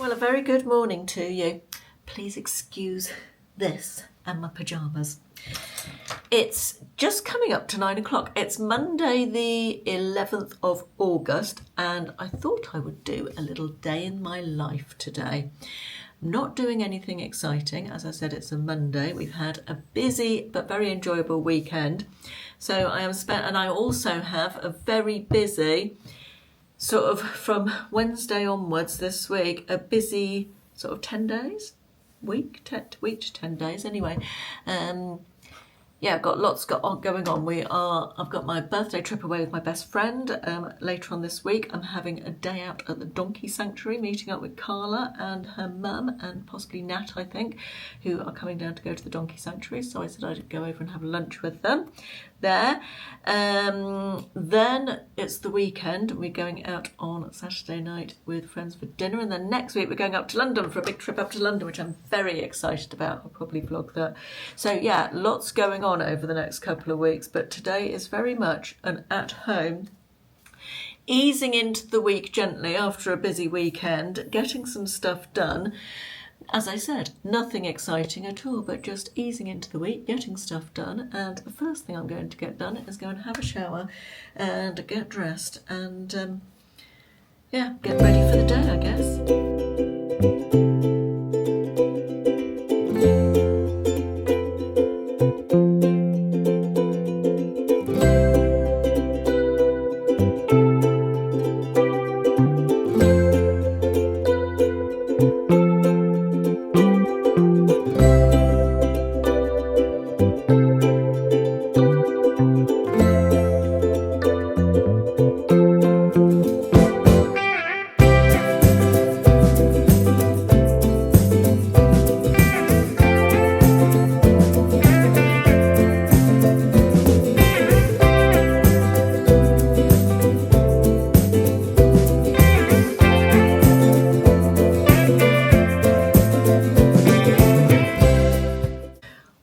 Well, a very good morning to you. Please excuse this and my pyjamas. It's just coming up to 9 o'clock. It's Monday the 11th of August and I thought I would do a little day in my life today. I'm not doing anything exciting. As I said, it's a Monday. We've had a busy but very enjoyable weekend. So I also have a very busy sort of from Wednesday onwards this week, a busy sort of 10 days, week to 10 days anyway. Yeah, I've got lots going on. I've got my birthday trip away with my best friend later on this week. I'm having a day out at the Donkey Sanctuary, meeting up with Carla and her mum and possibly Nat, I think, who are coming down to go to the Donkey Sanctuary. So I said I'd go over and have lunch with them there. Then it's the weekend. We're going out on Saturday night with friends for dinner, and then next week we're going up to London for a big trip up to London, which I'm very excited about. I'll probably vlog that. So yeah, lots going on over the next couple of weeks, but today is very much an at home, easing into the week gently after a busy weekend, getting some stuff done. As I said, nothing exciting at all, but just easing into the week, getting stuff done. And the first thing I'm going to get done is go and have a shower and get dressed and yeah, get ready for the day, I guess.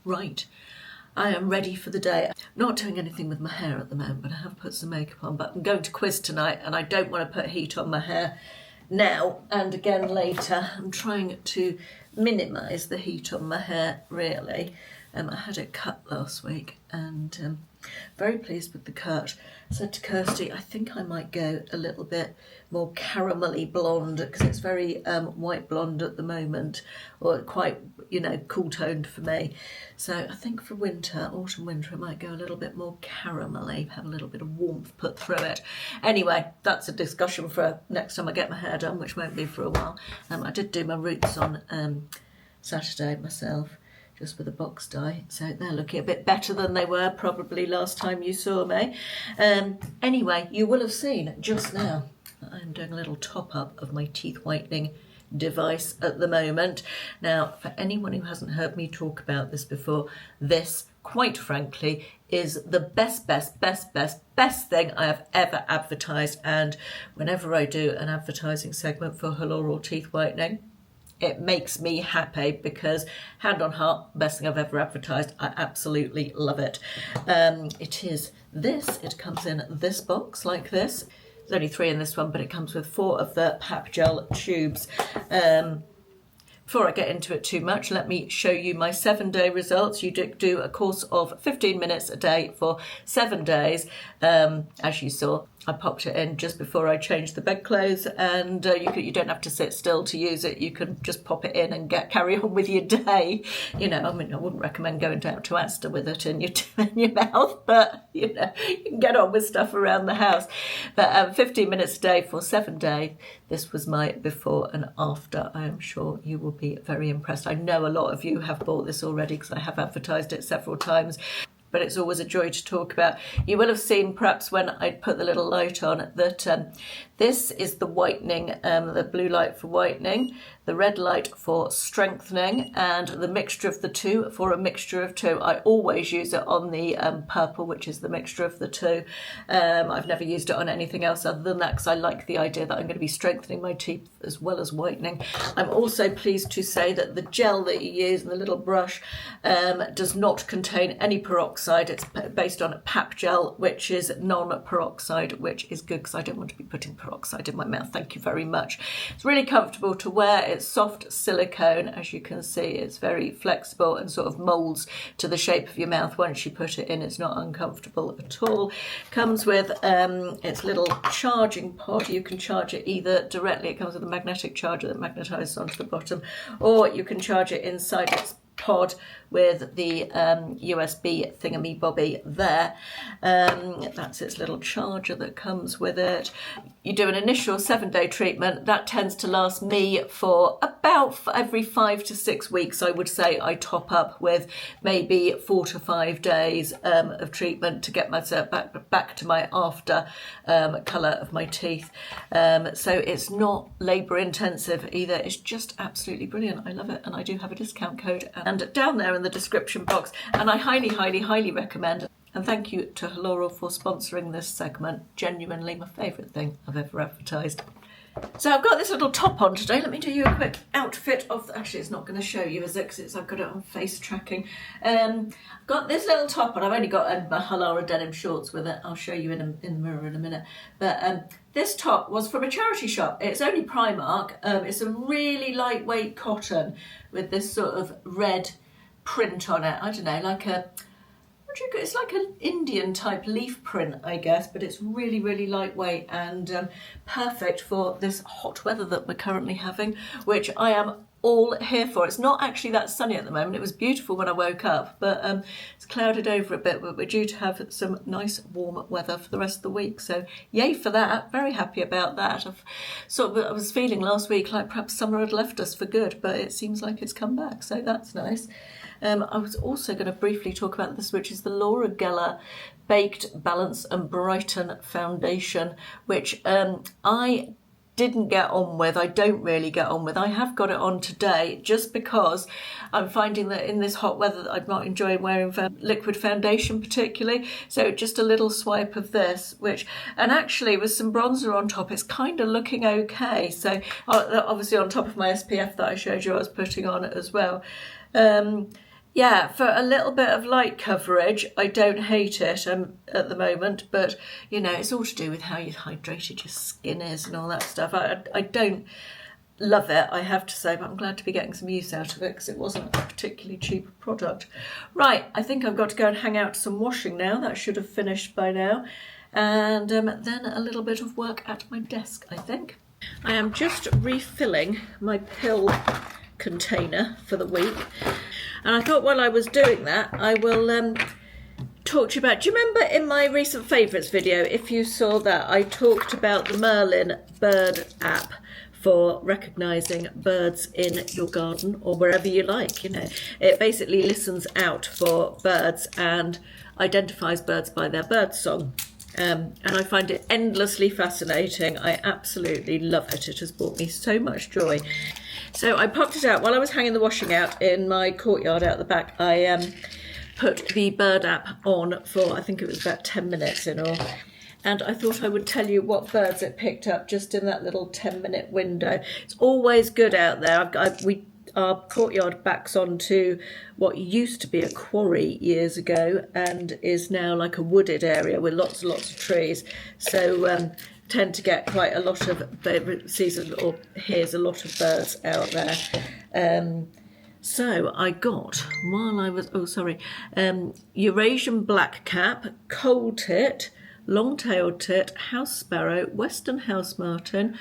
Right, I am ready for the day. Not doing anything with my hair at the moment, but I have put some makeup on. But I'm going to quiz tonight and I don't want to put heat on my hair now and again later. I'm trying to minimise the heat on my hair, really. I had it cut last week and very pleased with the cut. I said to Kirsty, I think I might go a little bit more caramelly blonde because it's very white blonde at the moment, or quite, cool toned for me. So I think for winter, autumn, winter, I might go a little bit more caramelly, have a little bit of warmth put through it. Anyway, that's a discussion for next time I get my hair done, which won't be for a while. I did do my roots on Saturday myself, just with a box dye, so they're looking a bit better than they were probably last time you saw me. Anyway, you will have seen just now that I'm doing a little top up of my teeth whitening device at the moment. Now, for anyone who hasn't heard me talk about this before, this, quite frankly, is the best thing I have ever advertised. And whenever I do an advertising segment for HALORAL teeth whitening, it makes me happy because, hand on heart, best thing I've ever advertised. I absolutely love it. It is this. It comes in this box like this. There's only 3 in this one, but it comes with 4 of the pap gel tubes. Before I get into it too much, let me show you my 7-day results. You do a course of 15 minutes a day for 7 days. As you saw, I popped it in just before I changed the bedclothes, and you don't have to sit still to use it. You can just pop it in and carry on with your day. I wouldn't recommend going down to Asda with it in your mouth, but you can get on with stuff around the house. But 15 minutes a day for 7 days. This was my before and after. I am sure you will be very impressed. I know a lot of you have bought this already because I have advertised it several times. But it's always a joy to talk about. You will have seen perhaps when I put the little light on that this is the whitening, the blue light for whitening, the red light for strengthening, and the mixture of the two for a mixture of two. I always use it on the purple, which is the mixture of the two. I've never used it on anything else other than that because I like the idea that I'm going to be strengthening my teeth as well as whitening. I'm also pleased to say that the gel that you use and the little brush does not contain any peroxide. It's based on a pap gel, which is non-peroxide, which is good because I don't want to be putting peroxide in my mouth. Thank you very much. It's really comfortable to wear. it's soft silicone, as you can see. It's very flexible and sort of molds to the shape of your mouth once you put it in. It's not uncomfortable at all. Comes with its little charging pod. You can charge it either directly, it comes with a magnetic charger that magnetizes onto the bottom, or you can charge it inside its pod with the USB thingamybobby there. That's its little charger that comes with it. You do an initial 7-day treatment. That tends to last me for about every 5 to 6 weeks. I would say I top up with maybe 4 to 5 days of treatment to get myself back to my after colour of my teeth. So it's not labour intensive either. It's just absolutely brilliant. I love it, and I do have a discount code and down there in the description box, and I highly recommend. And thank you to HALORAL for sponsoring this segment. Genuinely my favourite thing I've ever advertised. So I've got this little top on today. Let me do you a quick outfit of, actually it's not going to show you, is it? Because I've got it on face tracking. I've got this little top on. I've only got my HALORAL denim shorts with it. I'll show you in the mirror in a minute. But this top was from a charity shop. It's only Primark. It's a really lightweight cotton with this sort of red print on it. I don't know, like a, it's like an Indian type leaf print, I guess, but it's really lightweight and perfect for this hot weather that we're currently having, which I am all here for. It's not actually that sunny at the moment. It was beautiful when I woke up, but it's clouded over a bit, but we're due to have some nice warm weather for the rest of the week. So yay for that. Very happy about that. I was feeling last week like perhaps summer had left us for good, but it seems like it's come back, so that's nice. I was also going to briefly talk about this, which is the Laura Geller Baked Balance and Brighten Foundation, which I didn't get on with. I don't really get on with. I have got it on today just because I'm finding that in this hot weather that I'm not enjoying wearing liquid foundation particularly. So just a little swipe of this, and actually with some bronzer on top, it's kind of looking okay. So obviously on top of my SPF that I showed you I was putting on it as well. Yeah, for a little bit of light coverage, I don't hate it at the moment, but, you know, it's all to do with how you've hydrated your skin is and all that stuff. I don't love it, I have to say, but I'm glad to be getting some use out of it because it wasn't a particularly cheap product. Right, I think I've got to go and hang out some washing now. That should have finished by now. And then a little bit of work at my desk, I think. I am just refilling my pill container for the week. And I thought while I was doing that, I will talk to you about, do you remember in my recent favourites video, if you saw that, I talked about the Merlin bird app for recognising birds in your garden or wherever you like, you know. It basically listens out for birds and identifies birds by their bird song. And I find it endlessly fascinating. I absolutely love it. It has brought me so much joy. So I popped it out while I was hanging the washing out in my courtyard out the back. I put the bird app on for, I think it was about 10 minutes in all. And I thought I would tell you what birds it picked up just in that little 10-minute window. It's always good out there. Our courtyard backs onto what used to be a quarry years ago and is now like a wooded area with lots and lots of trees. So tend to get quite a lot of, hears a lot of birds out there. So I got, while I was, Eurasian blackcap, coal tit, long-tailed tit, house sparrow, western house martin,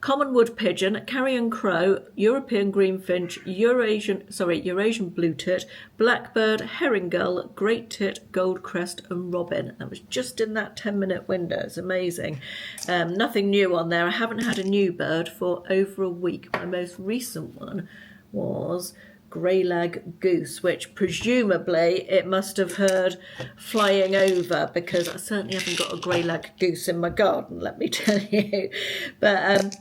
common wood pigeon, carrion crow, European greenfinch, Eurasian blue tit, blackbird, herring gull, great tit, goldcrest and robin. That was just in that 10-minute window. It's amazing. Nothing new on there. I haven't had a new bird for over a week. My most recent one was greylag goose, which presumably it must have heard flying over because I certainly haven't got a greylag goose in my garden, let me tell you. But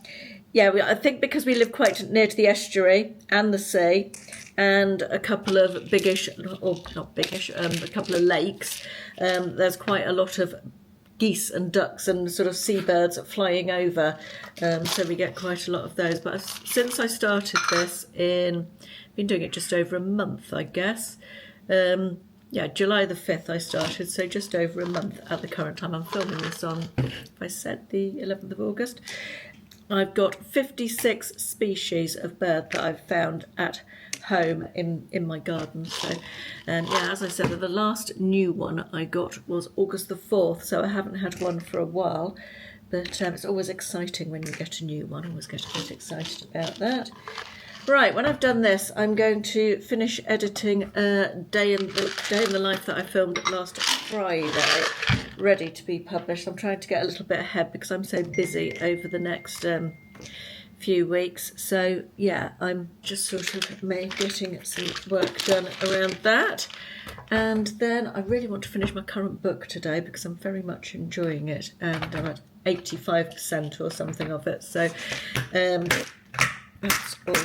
I think because we live quite near to the estuary and the sea and a couple of a couple of lakes, there's quite a lot of geese and ducks and sort of seabirds flying over, so we get quite a lot of those. But since I started this been doing it just over a month, I guess. July the 5th I started, so just over a month at the current time. I'm filming this on, if I said, the 11th of August. I've got 56 species of bird that I've found at home in my garden. So, yeah, as I said, the last new one I got was August the 4th, so I haven't had one for a while. But it's always exciting when you get a new one. I always get a bit excited about that. Right, when I've done this, I'm going to finish editing Day in the Life that I filmed last Friday, ready to be published. I'm trying to get a little bit ahead because I'm so busy over the next few weeks. So yeah, I'm just sort of getting some work done around that. And then I really want to finish my current book today because I'm very much enjoying it, and I'm at 85% or something of it. So that's all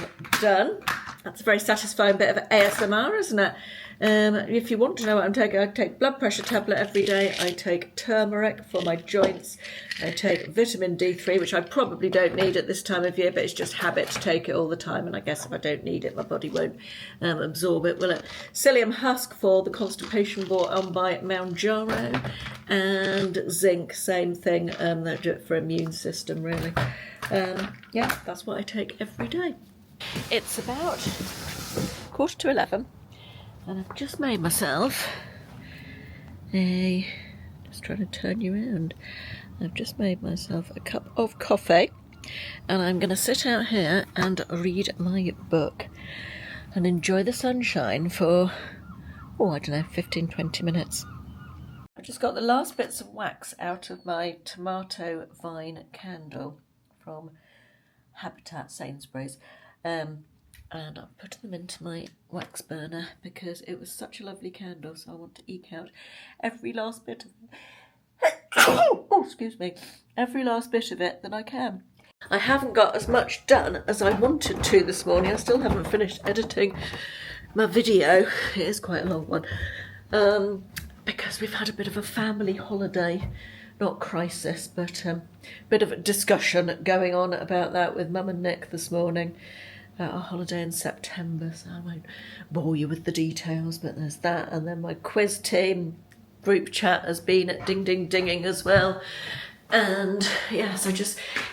done. That's a very satisfying bit of ASMR, isn't it? If you want to know what I'm taking, I take blood pressure tablet every day. I take turmeric for my joints. I take vitamin D3, which I probably don't need at this time of year, but it's just habit to take it all the time. And I guess if I don't need it, my body won't absorb it, will it? Psyllium husk for the constipation brought on by Mounjaro. And zinc, same thing, that do it for immune system, really. Yeah, that's what I take every day. It's about 11:15. And I've just made myself just trying to turn you around. I've just made myself a cup of coffee, and I'm going to sit out here and read my book and enjoy the sunshine for, I don't know, 15-20 minutes. I've just got the last bits of wax out of my tomato vine candle from Habitat Sainsbury's. And I've put them into my wax burner because it was such a lovely candle, so I want to eke out every last bit of every last bit of it that I can. I haven't got as much done as I wanted to this morning. I still haven't finished editing my video. It is quite a long one, because we've had a bit of a family holiday, not crisis, but a bit of a discussion going on about that with Mum and Nick this morning. Our holiday in September, so I won't bore you with the details, but there's that. And then my quiz team group chat has been at dinging as well. And yes,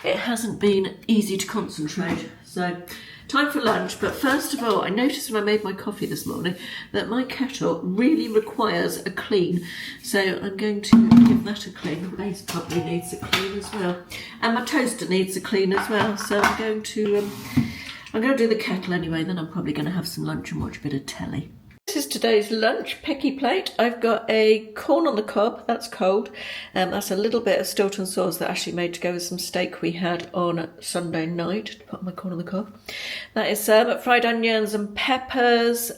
it hasn't been easy to concentrate. So time for lunch, but first of all, I noticed when I made my coffee this morning that my kettle really requires a clean. So I'm going to give that a clean. The base probably needs a clean as well. And my toaster needs a clean as well. So I'm going to do the kettle anyway, then I'm probably going to have some lunch and watch a bit of telly. This is today's lunch, picky plate. I've got a corn on the cob, that's cold. That's a little bit of Stilton sauce that Ashley made to go with some steak we had on Sunday night, to put on my corn on the cob. That is fried onions and peppers,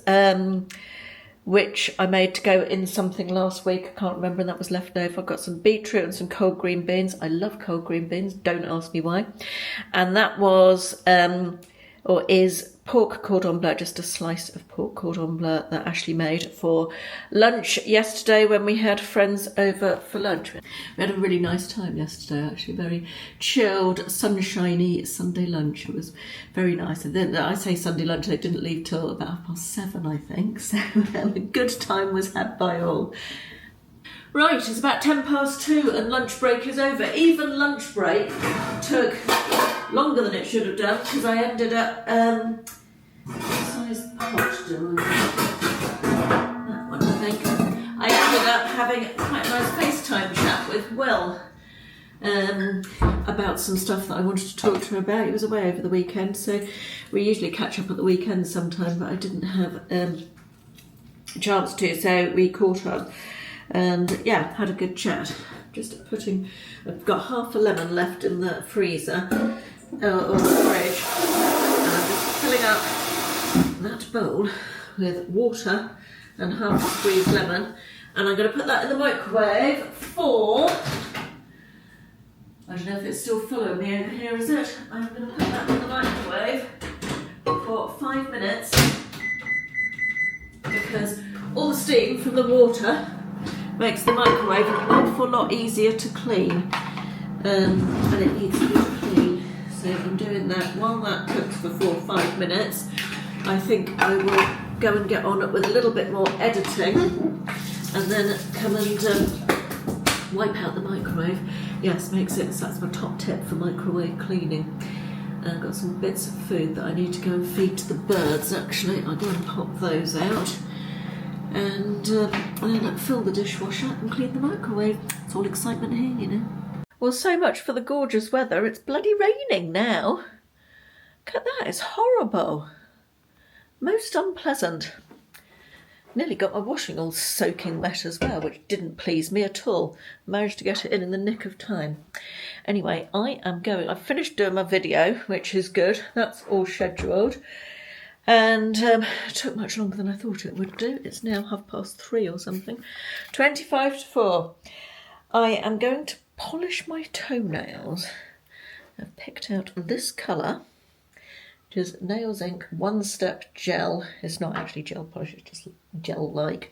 which I made to go in something last week. I can't remember, and that was left over. I've got some beetroot and some cold green beans. I love cold green beans, don't ask me why. And that was... is pork cordon bleu, just a slice of pork cordon bleu that Ashley made for lunch yesterday when we had friends over for lunch. We had a really nice time yesterday, actually, very chilled, sunshiny Sunday lunch. It was very nice. And then I say Sunday lunch, they didn't leave till about 7:30, I think, so a good time was had by all. Right, it's about 2:10 and lunch break is over. Even lunch break took longer than it should have done because I ended up, what size pot do that one, I think. I ended up having quite a nice FaceTime chat with Will about some stuff that I wanted to talk to her about. He was away over the weekend, so we usually catch up at the weekend sometime, but I didn't have a chance to, so we caught up. And yeah, had a good chat. I've got half a lemon left in the freezer, or the fridge, and I'm just filling up that bowl with water and half a squeezed lemon, and I'm going to put that in the microwave for, I don't know if it's still following me over here, is it? I'm going to put that in the microwave for 5 minutes, because all the steam from the water makes the microwave an awful lot easier to clean, and it needs to be clean. So I'm doing that. While that cooks for 4 or 5 minutes, I think I will go and get on with a little bit more editing, and then come and Wipe out the microwave. Yes, makes it, so that's my top tip for microwave cleaning. I've got some bits of food that I need to go and feed to the birds actually. I'll go and pop those out. And then fill the dishwasher and clean the microwave. It's all excitement here, you know. Well, so much for the gorgeous weather. It's bloody raining now. Look at that, it's horrible. Most unpleasant. Nearly got my washing all soaking wet as well, which didn't please me at all. Managed to get it in the nick of time. Anyway, I've finished doing my video, which is good. That's all scheduled. And it took much longer than I thought it would do. It's now 3:30 or something. 25 to 4. I am going to polish my toenails. I've picked out this colour. It is Nails Ink One Step Gel. It's not actually gel polish, it's just gel-like.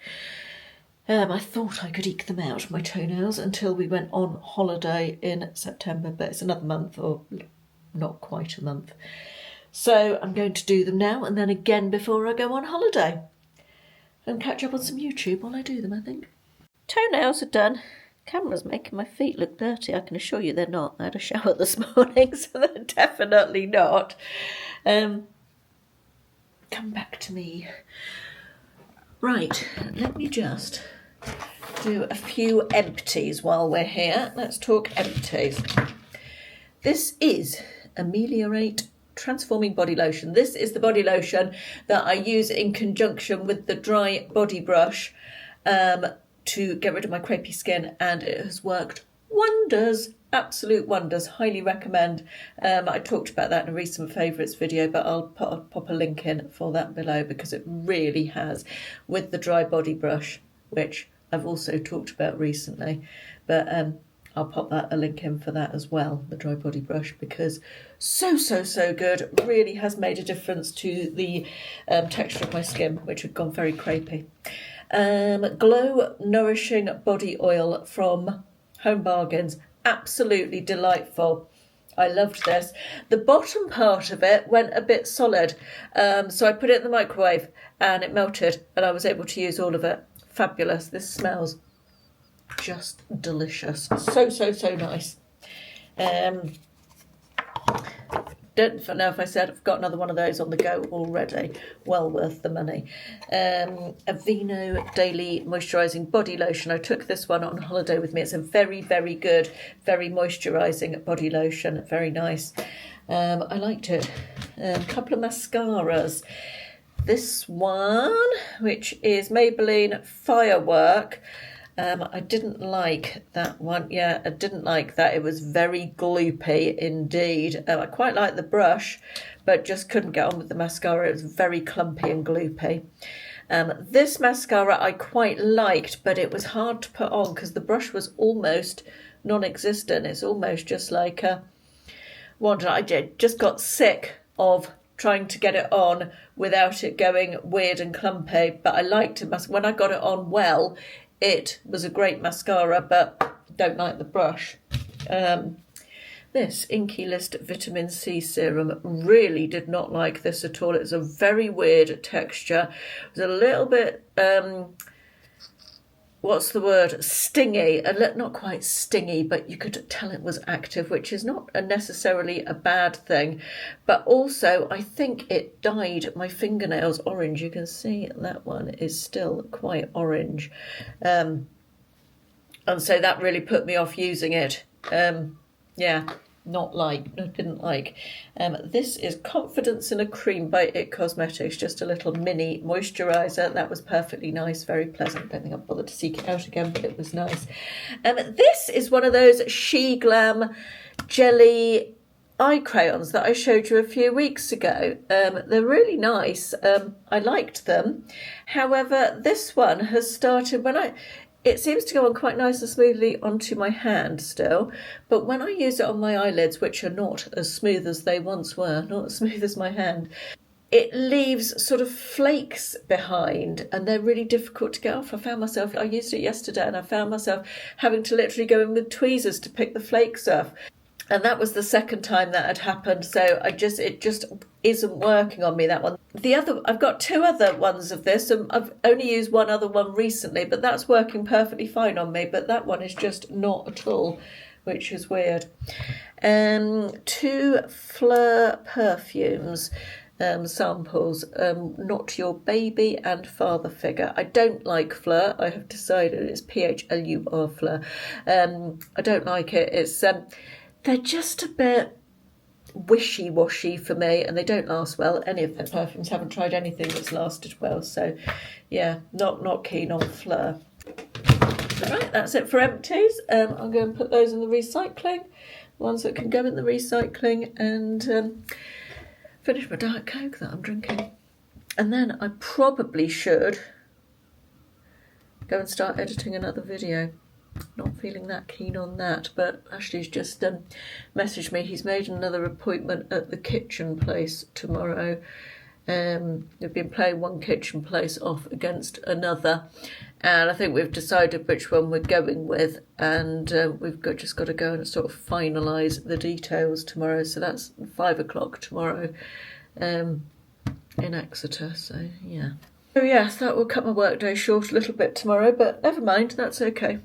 I thought I could eke them out, my toenails, until we went on holiday in September, but it's another month, or not quite a month. So I'm going to do them now and then again before I go on holiday. And catch up on some YouTube while I do them, I think. Toenails are done. Camera's making my feet look dirty. I can assure you they're not. I had a shower this morning, so they're definitely not. Come back to me. Right, let me just do a few empties while we're here. Let's talk empties. This is Ameliorate Transforming Body Lotion. This is the body lotion that I use in conjunction with the dry body brush to get rid of my crepey skin, and it has worked wonders, absolute wonders. Highly recommend. I talked about that in a recent favourites video, but I'll pop a link in for that below because it really has, with the dry body brush, which I've also talked about recently, but I'll pop a link in for that as well, the dry body brush, because so good. Really has made a difference to the texture of my skin, which had gone very crepey. Glow Nourishing Body Oil from Home Bargains. Absolutely delightful. I loved this. The bottom part of it went a bit solid, so I put it in the microwave and it melted and I was able to use all of it. Fabulous. This smells just delicious. So nice. Don't know if I said I've got another one of those on the go already. Well worth the money. Aveeno Daily Moisturising Body Lotion. I took this one on holiday with me. It's a very good, very moisturising body lotion. Very nice. I liked it. A couple of mascaras. This one, which is Maybelline Firework. I didn't like that one. Yeah, I didn't like that. It was very gloopy indeed. I quite liked the brush, but just couldn't get on with the mascara. It was very clumpy and gloopy. This mascara I quite liked, but it was hard to put on because the brush was almost non-existent. It's almost just like a wand. I just got sick of trying to get it on without it going weird and clumpy, but I liked it. When I got it on well, it was a great mascara, but don't like the brush. This Inky List Vitamin C Serum, really did not like this at all. It was a very weird texture. It was a little bit, stingy. Not quite stingy, but you could tell it was active, which is not necessarily a bad thing. But also, I think it dyed my fingernails orange. You can see that one is still quite orange. And so that really put me off using it. Didn't like. This is Confidence in a Cream by IT Cosmetics, just a little mini moisturiser. That was perfectly nice, very pleasant. Don't think I've bothered to seek it out again, but it was nice. This is one of those She Glam jelly eye crayons that I showed you a few weeks ago. They're really nice. I liked them. However, this one has started it seems to go on quite nice and smoothly onto my hand still, but when I use it on my eyelids, which are not as smooth as they once were, not as smooth as my hand, it leaves sort of flakes behind and they're really difficult to get off. I used it yesterday and I found myself having to literally go in with tweezers to pick the flakes off. And that was the second time that had happened, so it just isn't working on me, that one. I've got 2 other ones of this, and I've only used one other one recently, but that's working perfectly fine on me, but that one is just not at all, which is weird. 2 Fleur perfumes samples, Not Your Baby and Father Figure. I don't like Fleur. I have decided it's PHLUR Fleur. I don't like it. It's they're just a bit wishy-washy for me, and they don't last well. Any of their perfumes, haven't tried anything that's lasted well, so yeah, not keen on Fleur. Right, that's it for empties. I'm going to put those in the recycling, ones that can go in the recycling, and finish my Diet Coke that I'm drinking. And then I probably should go and start editing another video. Not feeling that keen on that, but Ashley's just messaged me. He's made another appointment at the kitchen place tomorrow. They've been playing one kitchen place off against another, and I think we've decided which one we're going with, and we've just got to go and sort of finalise the details tomorrow. So that's 5 o'clock tomorrow in Exeter, so yeah. So yes, that will cut my workday short a little bit tomorrow, but never mind, that's okay.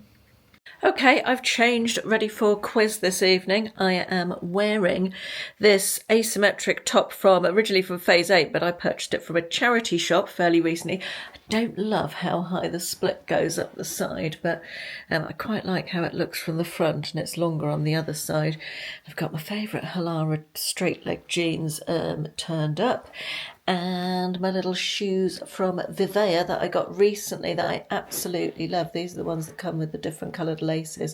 Okay, I've changed, ready for quiz this evening. I am wearing this asymmetric top originally from Phase 8, but I purchased it from a charity shop fairly recently. I don't love how high the split goes up the side, but I quite like how it looks from the front, and it's longer on the other side. I've got my favourite HALORAL straight leg jeans turned up, and my little shoes from Vivea that I got recently that I absolutely love. These are the ones that come with the different coloured laces.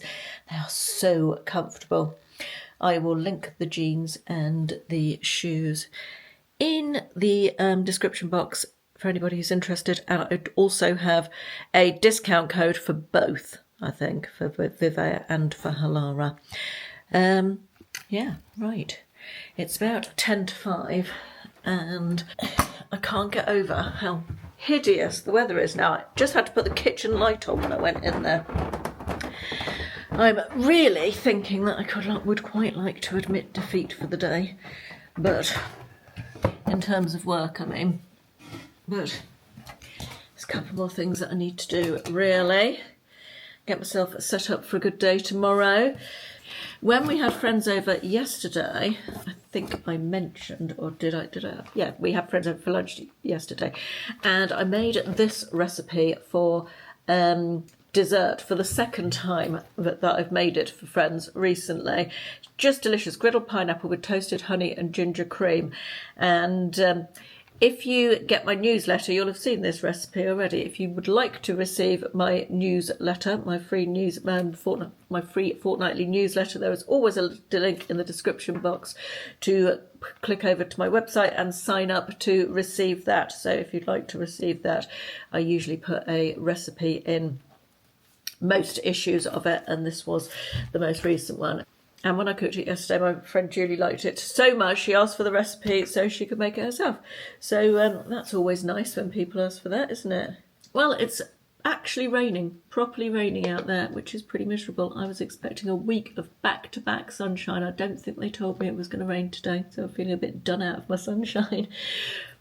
They are so comfortable. I will link the jeans and the shoes in the description box for anybody who's interested. And I also have a discount code for both, I think, for Vivea and for HALORAL. Yeah, right. It's about 10 to 5. And I can't get over how hideous the weather is now. I just had to put the kitchen light on when I went in there. I'm really thinking that I would quite like to admit defeat for the day, but in terms of work, I mean. But there's a couple more things that I need to do, really. Get myself set up for a good day tomorrow. When we had friends over yesterday, I think I mentioned, or did I? Yeah, we had friends over for lunch yesterday, and I made this recipe for dessert for the second time that I've made it for friends recently. Just delicious, griddled pineapple with toasted honey and ginger cream. And if you get my newsletter, you'll have seen this recipe already. If you would like to receive my newsletter, my free fortnightly newsletter, there is always a link in the description box to click over to my website and sign up to receive that. So if you'd like to receive that, I usually put a recipe in most issues of it, and this was the most recent one. And when I cooked it yesterday, my friend Julie liked it so much, she asked for the recipe so she could make it herself. So that's always nice when people ask for that, isn't it? Well, it's actually raining, properly raining out there, which is pretty miserable. I was expecting a week of back-to-back sunshine. I don't think they told me it was going to rain today, so I'm feeling a bit done out of my sunshine.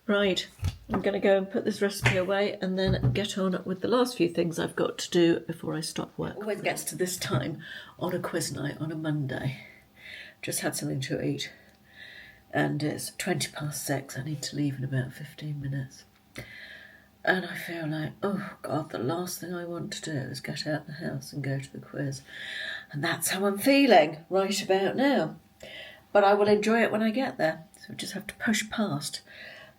Right, I'm going to go and put this recipe away and then get on with the last few things I've got to do before I stop work. Always gets to this time on a quiz night on a Monday. Just had something to eat and it's 6:20. I need to leave in about 15 minutes. And I feel like, oh God, the last thing I want to do is get out of the house and go to the quiz. And that's how I'm feeling right about now. But I will enjoy it when I get there. So I just have to push past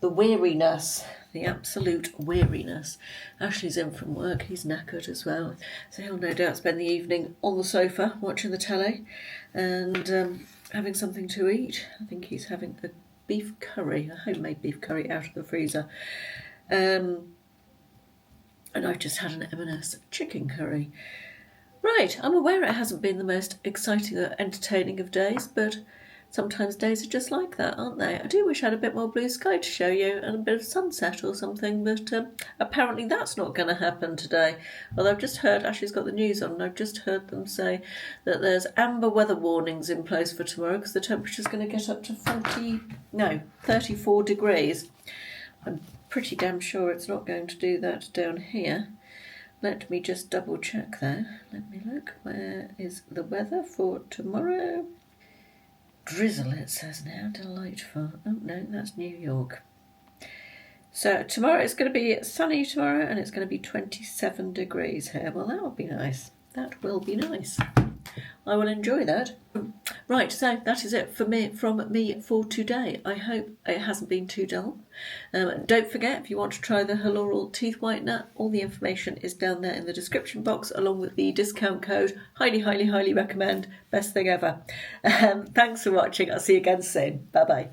the weariness, the absolute weariness. Ashley's in from work, he's knackered as well. So he'll no doubt spend the evening on the sofa watching the telly and having something to eat. I think he's having a beef curry, a homemade beef curry out of the freezer. And I've just had an M&S chicken curry. Right, I'm aware it hasn't been the most exciting or entertaining of days, but Sometimes days are just like that, aren't they? I do wish I had a bit more blue sky to show you and a bit of sunset or something, but apparently that's not going to happen today. Well, I've just heard, Ashley's got the news on, and I've just heard them say that there's amber weather warnings in place for tomorrow because the temperature's going to get up to 34 degrees. I'm pretty damn sure it's not going to do that down here. Let me just double check there. Let me look. Where is the weather for tomorrow? Drizzle, it says now. Delightful. Oh no, that's New York. So tomorrow it's going to be sunny tomorrow, and it's going to be 27 degrees here. Well, that will be nice. That will be nice. I will enjoy that. Right, so that is it from me for today. I hope it hasn't been too dull. Don't forget, if you want to try the HALORAL teeth whitener, all the information is down there in the description box, along with the discount code. Highly, highly, highly recommend. Best thing ever. Thanks for watching. I'll see you again soon. Bye-bye.